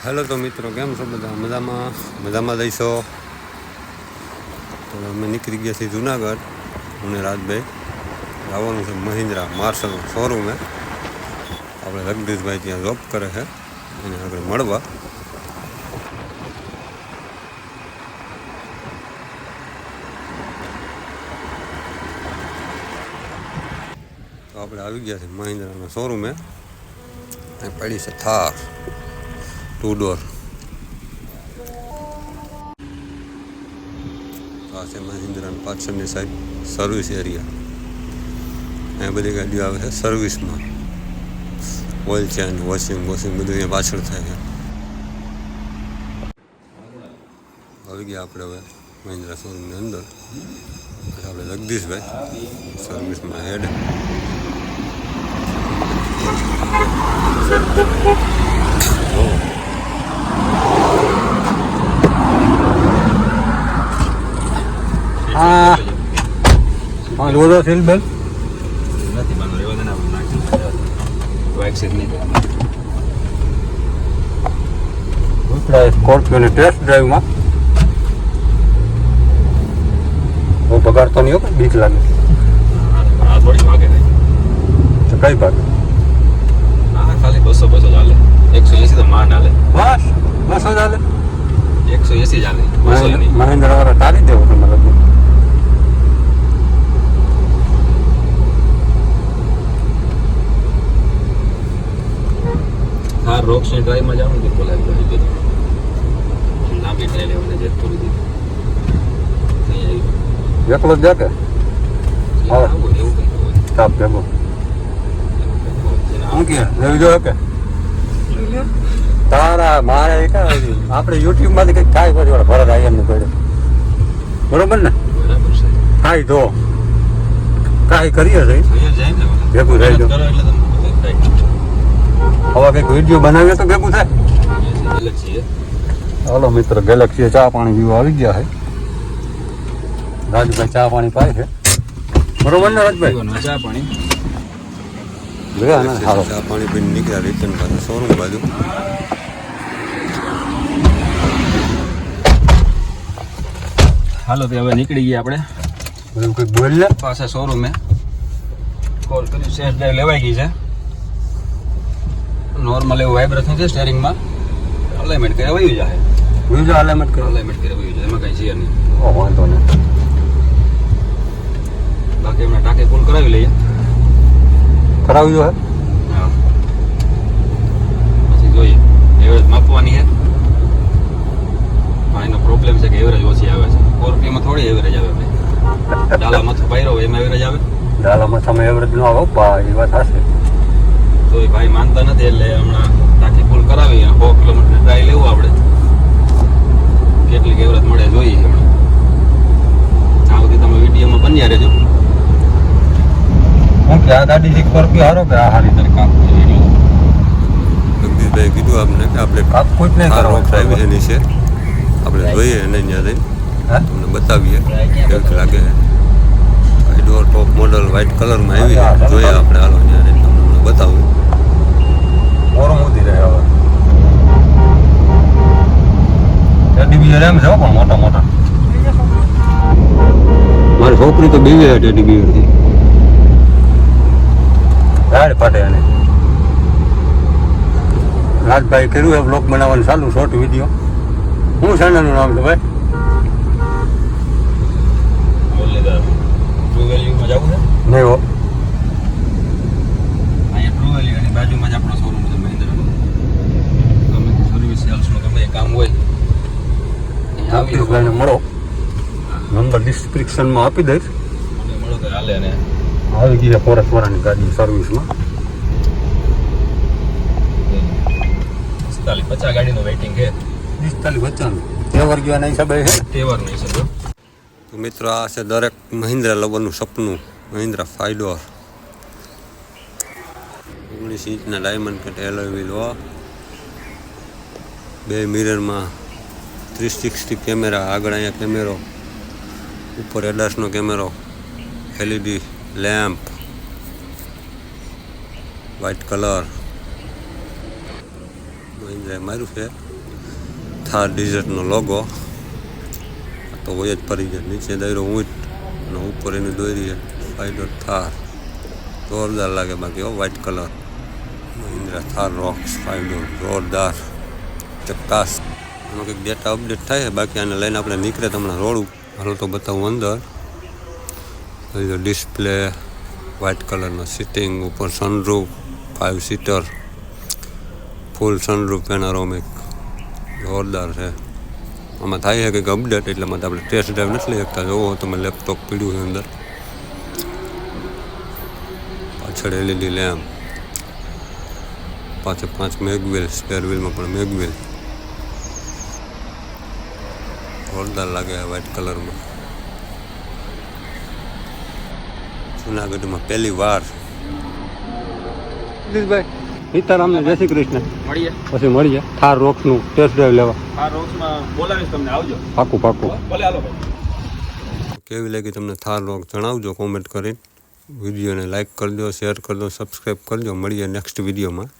Hello તો મિત્રો, કેમ છો બધા? મજામાં જઈશો. તો અમે નીકળી ગયા છીએ જુનાગઢ. અને રાજભાઈ આવવાનું છે મહિન્દ્રા માર્શલ શોરૂમે. આપણે જગદીશભાઈ ત્યાં જોબ કરે છે, એને આગળ મળવા. તો આપણે આવી ગયા છે મહિન્દ્રાના શોરૂમે. પડી છે થાર 2 ડોર. આ છે મહિન્દ્રાની પાછળની સાઈડ સર્વિસ એરિયા. અહીંયા બધી ગાડીઓ આવે છે સર્વિસમાં. ઓઇલ ચેન્જ, વોશિંગ બધું અહીંયા પાછળ થાય છે. આવી ગયા આપણે હવે મહિન્દ્રા શોરૂમની અંદર. આપણે જગદીશભાઈ સર્વિસમાં હેડ. હા રોડો સીલ બેલ નથી માનો રેવા દે ને આપણે નાખી વાઇક સેટ નહીં આપણે સ્કોર્પિયોની ટેસ્ટ ડ્રાઈવમાં હું પગારતો નહીં હો, બીક લાગે. આ થોડી ભાગે નહીં તો કઈ ભાગ? હા ખાલી 200 ચાલે. 180 તો માન હાલે. બસ 200 ચાલે. 180 ચાલે. 200 નહીં. મહેન્દ્ર વાળા તારી દેવો તમારે. હા રોક્સની ડ્રાઈવમાં જાણું કે બોલાવી ગયું હતું. લાંબી ડ્રાઈવ લેવાને જે થોડી દીધી નહીં આવી. એકલો જ જાકે આવું એવું કંઈક હોય. તાપ ભેગો શું કે લેવી જો કે તારા મારે આપણે યુટ્યુબ માંથી કઈક થાય પછી ભરત આવી એમને પડે. બરોબર ને? બરાબર છે. થાય તો કાંઈ કરીએ છે અહીંયા જાય ને ભેગું રહી કરો જાવ. એટલે તમને થાય. હવે કંઈક વિડીયો બનાવીએ તો ભેગું થાય. ગેલેક્સી છે. હાલો મિત્ર, ગેલેક્સી ચા પાણી પીવા આવી ગયા છે. રાજભાઈ ચા પાણી પાય છે. બરોબર ને રાજભાઈ? પીવાનું ચા પાણી. જોયા ને? હાલો ચા પાણી પીને નીકળ્યા રિટર્ન પાછા શોરૂમ બાજુ. હાલો તો હવે નીકળી ગયા આપણે બધું કંઈક બોલ લે. પાછા શોરૂમે. કોલ કર્યું સેટ ડ્રાઈવ લેવાઈ ગઈ છે. નોર્મલ એવું વાઇબ્રેશન છે સ્ટેરિંગમાં. અલાઇમેન્ટ કરે વયું જાય. બીજો અલામત કરો. અલાઇમેન્ટ કરે વયું જાય. એમાં કાંઈ છે નહીં. ઓ વાંધો નહીં. બાકી એમણે ટાંકી ફૂલ કરાવી લઈએ. કરાવ્યું હે? હા પછી જોઈએ. એવરેજ માપવાની છે. હા એનો પ્રોબ્લેમ છે કે એવરેજ ઓછી આવે છે. સ્કોર્પિયોમાં થોડી એવરેજ આવે ભાઈ. ડાલા માથું પાયરો હોય એમાં એવરેજ આવે. ડાલામાં તમે એવરેજ નો આવો પા એ વાત હશે. તો એ ભાઈ માનતા નથી એટલે હમણાં ટાંકી ફૂલ કરાવી 100 કિલોમીટર ટ્રાય લેવું આપણે. કેટલીક એવરેજ મળે જોઈએ હમણાં. આ સુધી તમે વિડીયોમાં બન્યા રહેજો. હું કે આ ગાડી સ્કોર્પિયો હારો કે આ હારી તારી કામ જગદીશભાઈ કીધું આપણે કે આપણે કાપ કોઈ જ નહીં થાર કરો. રોક્સ આવી છે નીચે. આપણે જોઈએ અને ત્યાં જઈને હે? તમને બતાવીએ કેવું લાગે છે. આઈડોર ટોપ મોડલ વ્હાઇટ કલરમાં આવી છે. જોઈએ આપણે હાલો ત્યાં જઈને તમને બતાવું. ઓરો મોદી રહે હવે. ટેડી એમ છે પણ મોટા મોટા. મારી છોકરી તો બીવી છે ટેડી બીવી. ગાડી ફાટે એને. રાજભાઈ કર્યું એ બ્લોગ બનાવવાનું ચાલુ શોર્ટ વિડીયો. શું ચેનલનું નામ છે ભાઈ? બોલે ટ્રુ વેલ્યુમાં જવું છે. નહીં હો. અહીંયા ટ્રુ વેલ્યુ એની બાજુમાં જ આપણો શોરૂમ છે મહિન્દ્રાનો. ગમે તે સર્વિસ સેલ્સનું ગમે એ કામ હોય અહીંયા આવી જગદીશભાઈને મળો. નંબર ડિસ્ક્રિપ્શનમાં આપી દઈશ. મને મળો તો હાલે. અને આવી ગઈ છે ફોરેસ્ટ વાળાની ગાડી સર્વિસમાં. 50 ગાડીનું વેઇટિંગ છે. 45 બચ્ચાનું તહેવાર ગયાના હિસાબે છે. તહેવાર નહીં સર. તો મિત્રો, આ છે દરેક મહિન્દ્રા લવરનું સપનું. મહિન્દ્રા 5 ડોર 19 ઇંચના ડાયમંડ કટ એલોય વ્હીલ હો. 2 મિરરમાં 360 કેમેરા. આગળ અહીંયા કેમેરો, ઉપર એડાસનો કેમેરો, LED લેમ્પ, વ્હાઇટ કલર, મહિન્દ્રાએ માર્યું છે થાર ડિઝર્ટનો લોગો. તો હોય જ ફરી જાય. નીચે દોર્યો ઊંટ અને ઉપર એની દોરી છે ફાઈડર થાર. જોરદાર લાગે બાકી white colour. Mahindra Thar rocks 5 door જોરદાર ચકાસ. એમાં કંઈક ડેટા અપડેટ થાય છે બાકી આને લઈને આપણે નીકળે તો હમણાં રોડ હાલો તો બતાવું અંદર. ડિસ્પ્લે વ્હાઇટ કલરનો સિટિંગ ઉપર સનરૂફ 5 સીટર ફૂલ સનરૂફ પેનોરામિક જોરદાર છે. આમાં થાય છે કંઈક અપડેટ એટલા માટે આપણે ટેસ્ટ ડ્રાઈવ નથી લઈ શકતા. જોવો તમે લેપટોપ પીડ્યું છે અંદર. પાછળ LED લેમ્પ, પાછળ 5 મેગવેલ, સ્પેર વ્હીલમાં પણ મેગવેલ જોરદાર લાગે છે વ્હાઇટ કલરમાં. જુનાગઢમાં પહેલી વાર. ભાઈ સીતારામને જય શ્રી કૃષ્ણ. મળીએ પછી મળીએ થાર રોક્સનું ટેસ્ટ ડ્રાઈવ લેવા. આ રોક્સમાં બોલાવીશ તમને, આવજો. પાકું પાકું. ભલે હાલો ભાઈ. કેવી લાગી તમને થાર રોક જણાવજો કોમેન્ટ કરીને. વિડીયોને લાઇક કરજો, શેર કરજો, સબસ્ક્રાઈબ કરજો. મળીએ નેક્સ્ટ વિડીયોમાં.